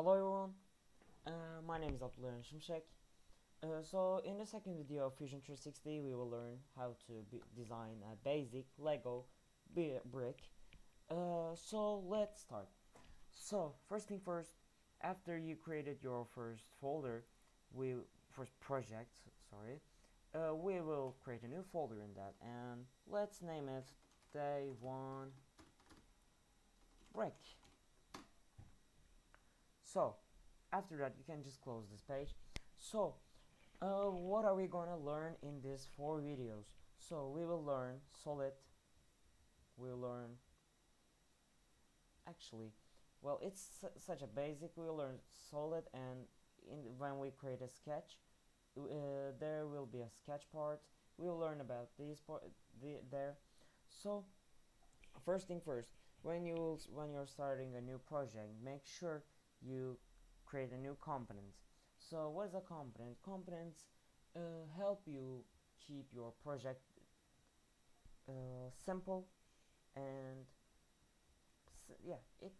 Hello everyone, my name is Abdullah Şimşek. So in the second video of Fusion 360 we will learn how to design a basic Lego brick. So let's start. So first thing first, after you created your first folder, first project, sorry, we will create a new folder in that and let's name it day 1 brick. So after that you can just close this page. So what are we gonna learn in these 4 videos? So we will learn solid, we'll learn actually, well, it's such a basic. We'll learn solid, and when we create a sketch, there will be a sketch part. We'll learn about this part there. So first thing first, when you're starting a new project, make sure you create a new component. So what is a component? Components help you keep your project simple, and yeah, it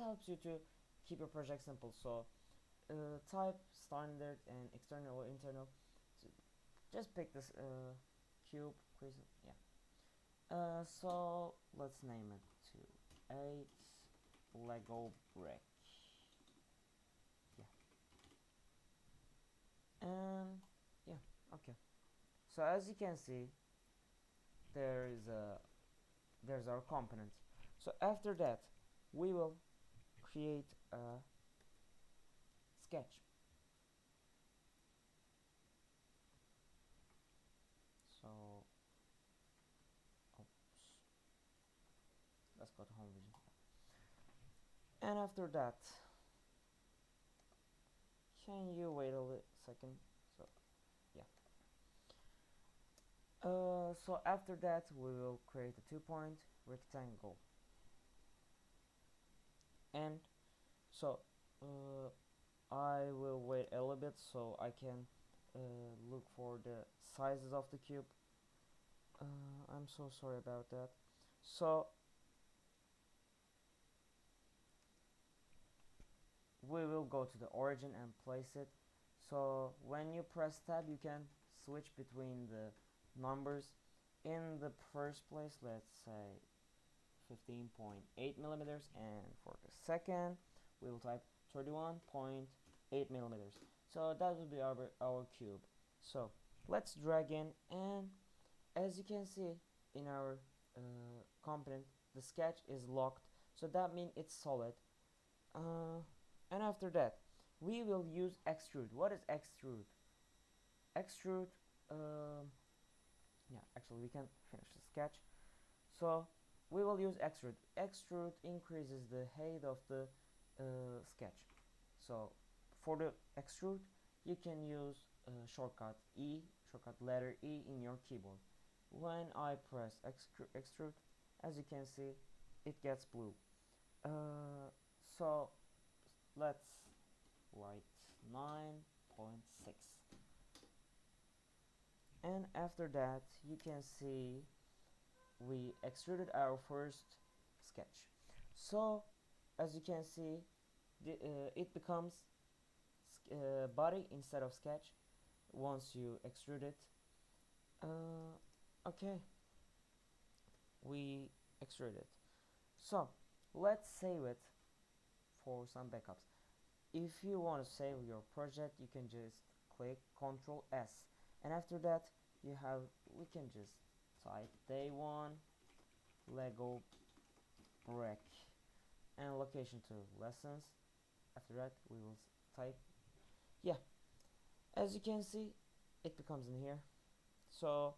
helps you to keep your project simple. So type standard and external or internal. So just pick this cube, yeah. So let's name it to 8 Lego brick. Yeah, and yeah, okay. So as you can see, there's our component. So after that, we will create a sketch. So oops, let's go to home vision. And after that, can you wait a second? So yeah. So after that, we will create a 2-point rectangle. And so I will wait a little bit so I can look for the sizes of the cube. I'm so sorry about that. So we will go to the origin and place it. So when you press tab, you can switch between the numbers. In the first place, let's say 15.8 millimeters, and for the second we will type 31.8 millimeters. So that will be our cube. So let's drag in, and as you can see in our component, the sketch is locked, so that means it's solid. And after that, we will use extrude. What is extrude? Extrude, yeah, actually we can finish the sketch. So we will use extrude. Extrude increases the height of the sketch. So for the extrude, you can use shortcut letter E in your keyboard. When I press extrude, as you can see, it gets blue. So let's write 9.6, and after that you can see we extruded our first sketch. So as you can see, it becomes body instead of sketch once you extrude it. Okay, we extrude it. So let's save it for some backups. If you want to save your project, you can just click Ctrl S, and after that we can just type day 1 Lego brick and location to lessons. After that we will type, yeah, as you can see, it becomes in here. So,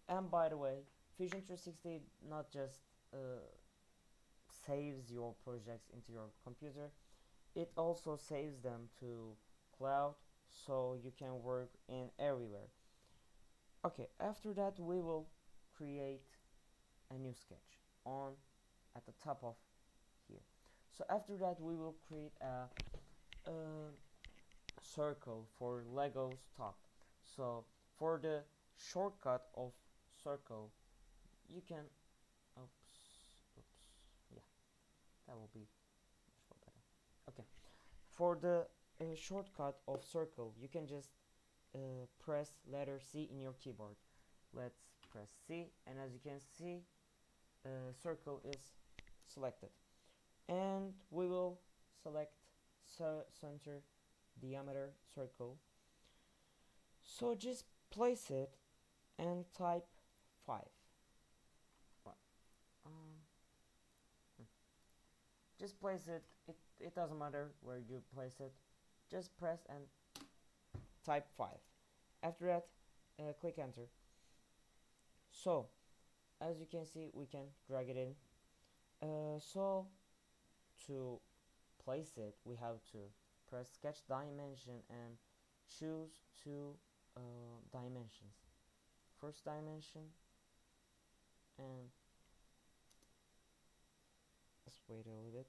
and by the way, Fusion 360 not just saves your projects into your computer, it also saves them to cloud, so you can work in everywhere. Okay, after that we will create a new sketch on at the top of here. So after that we will create a circle for Lego's top. So for the shortcut of circle, you can oops, yeah, that will be much more better. Okay, For the shortcut of circle, you can just press letter C in your keyboard. Let's press C, and as you can see, circle is selected, and we will select center diameter circle. So just place it and type 5. Just place it. It doesn't matter where you place it. Just press and type 5. After that, click enter. So as you can see, we can drag it in. So to place it, we have to press sketch dimension and choose two dimensions. First dimension, and let's wait a little bit.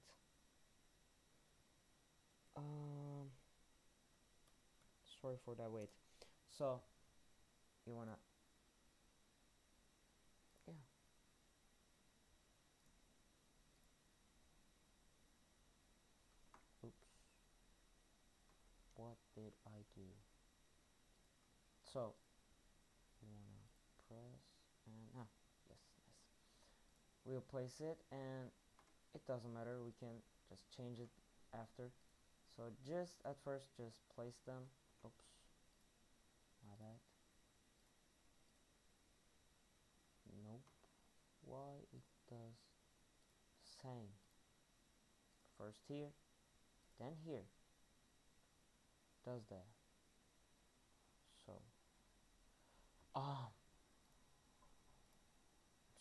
Sorry for that wait. So you wanna, yeah. Oops. What did I do? So you wanna press and yes. We'll place it, and it doesn't matter, we can just change it after. So just at first, just place them. Oops, my bad. Nope. Why it does same? First here, then here. Does that? So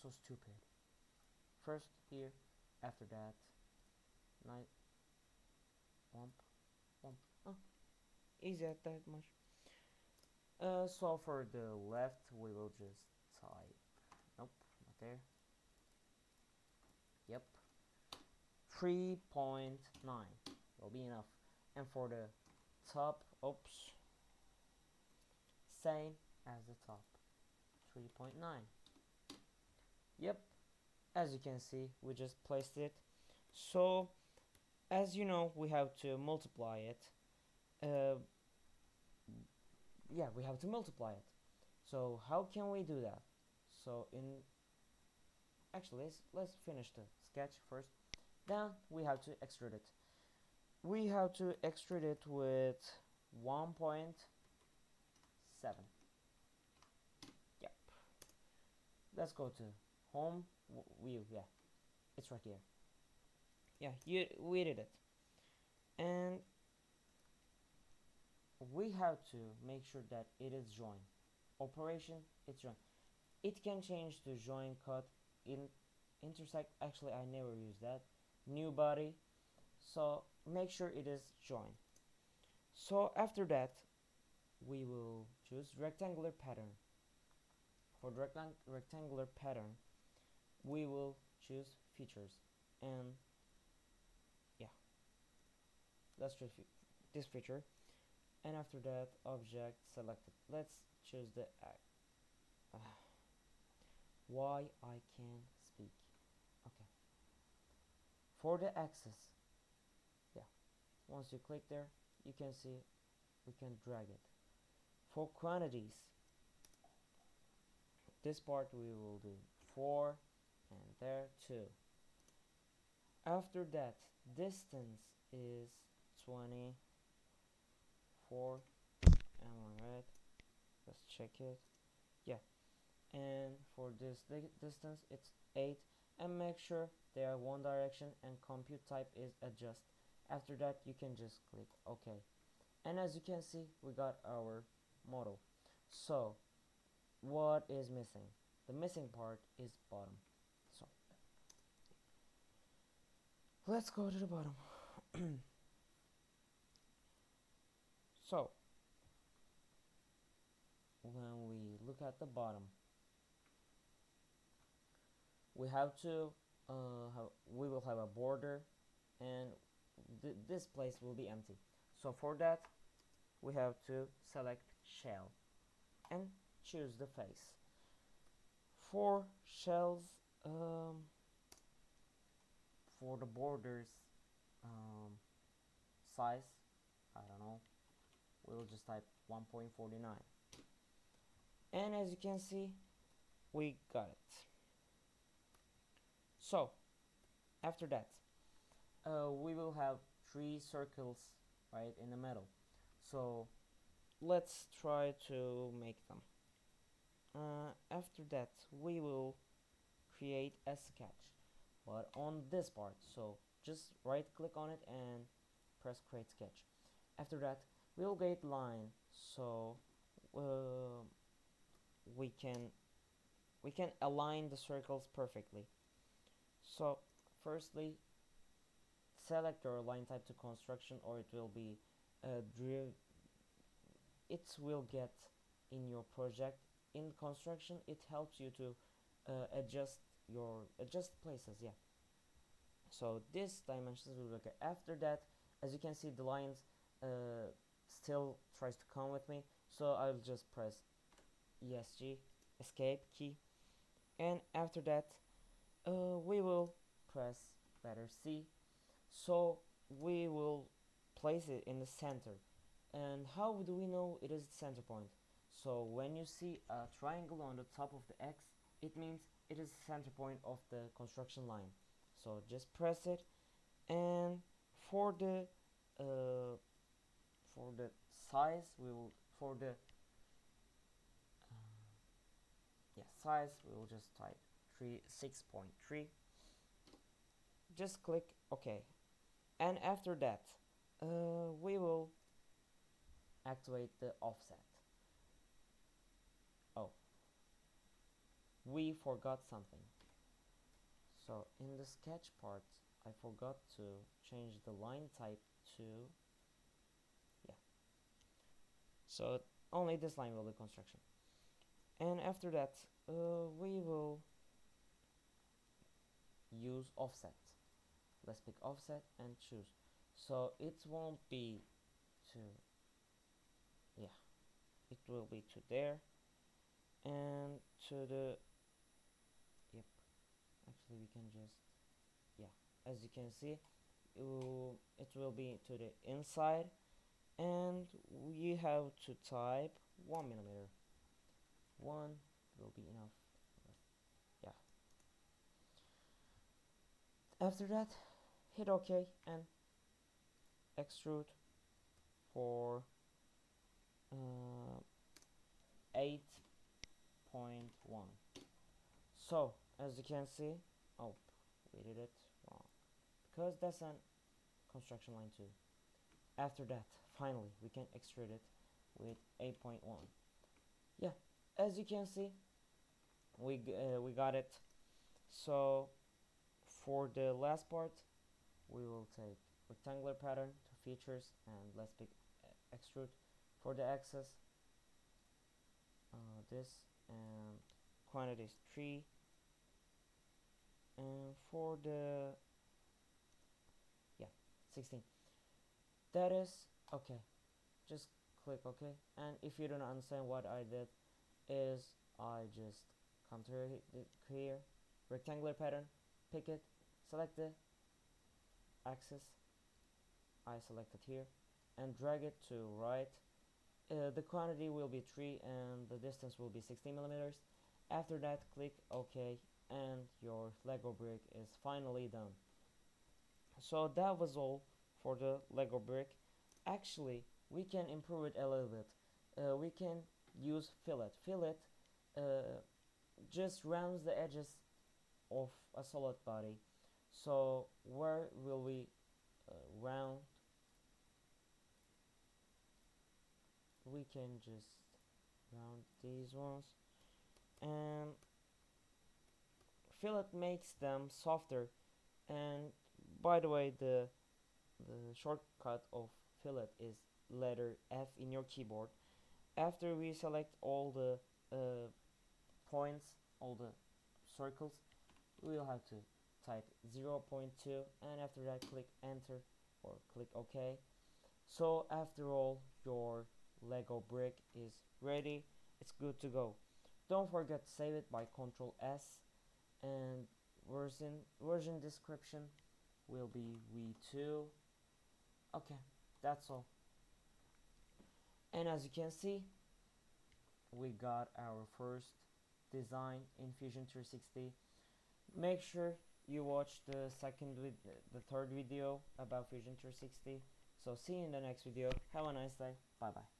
so stupid. First here, after that, night, womp, womp. Easy at that much. So for the left, we will just type. Nope, not there. Yep. 3.9 will be enough. And for the top, oops, same as the top, 3.9. Yep. As you can see, we just placed it. So as you know, we have to multiply it. Yeah, we have to multiply it. So how can we do that? So actually, let's finish the sketch first. Then we have to extrude it. We have to extrude it with 1.7. Yep. Let's go to home view. Yeah, it's right here. Yeah, we did it. And we have to make sure that it is joined. Operation, it's joined. It can change to join, cut, intersect. Actually, I never use that. New body. So make sure it is joined. So after that, we will choose rectangular pattern. For the rectangular pattern, we will choose features, and yeah, let's choose this feature. And after that, object selected. Let's choose the why I can't speak. Okay. For the axis, yeah, once you click there, you can see we can drag it. For quantities, this part we will do 4 and there 2. After that, distance is 24. Am I right? Let's check it. Yeah. And for this distance, it's 8. And make sure they are one direction, and compute type is adjust. After that, you can just click OK. And as you can see, we got our model. So what is missing? The missing part is bottom. So let's go to the bottom. So when we look at the bottom, we have to we will have a border, and this place will be empty. So for that, we have to select shell and choose the face. For shells, for the borders size, I don't know, we'll just type 1.49, and as you can see, we got it. So after that, we will have 3 circles right in the middle. So let's try to make them. After that, we will create a sketch, but on this part. So just right click on it and press create sketch. After that, we'll get line, so we can align the circles perfectly. So firstly, select your line type to construction, or it will be it will get in your project. In construction, it helps you to adjust places. Yeah, so this dimensions will look at. After that, as you can see, the lines still tries to come with me, so I'll just press ESC escape key, and after that we will press letter C, so we will place it in the center. And how do we know it is the center point? So when you see a triangle on the top of the X, it means it is the center point of the construction line. So just press it, and for the size, we will size we will just type 6.3. Just click OK, and after that we will activate the offset. Oh, we forgot something. So in the sketch part, I forgot to change the line type to, yeah, so only this line will be construction. And after that we will use offset. Let's pick offset and choose. So it won't be to, yeah, it will be to there, and to the, yep, actually we can just, yeah, as you can see, it will be to the inside, and we have to type 1 millimeter. 1 will be enough. Yeah, after that hit OK and extrude for 8.1. So as you can see, oh, we did it wrong, because that's a construction line too. After that, finally we can extrude it with 8.1. Yeah, as you can see, we got it. So for the last part, we will take rectangular pattern to features, and let's pick extrude. For the axis, this, and quantity is 3, and for the, yeah, 16. That is okay. Just click OK, and if you don't understand what I did, is I just come to here, rectangular pattern, pick it, select the axis, I select it here, and drag it to right. The quantity will be 3 and the distance will be 16 millimeters. After that, click OK, and your Lego brick is finally done. So that was all for the Lego brick. Actually, we can improve it a little bit. We can use fillet. Fillet just rounds the edges of a solid body. So where will we round? We can just round these ones, and fillet makes them softer. And by the way, the shortcut of fillet is letter F in your keyboard. After we select all the points, all the circles, we will have to type 0.2, and after that click enter or click OK. So after all, your Lego brick is ready. It's good to go. Don't forget to save it by Ctrl S, and version description will be V2. Okay, that's all. And as you can see, we got our first design in Fusion 360. Make sure you watch the third video about Fusion 360. So see you in the next video. Have a nice day. Bye bye.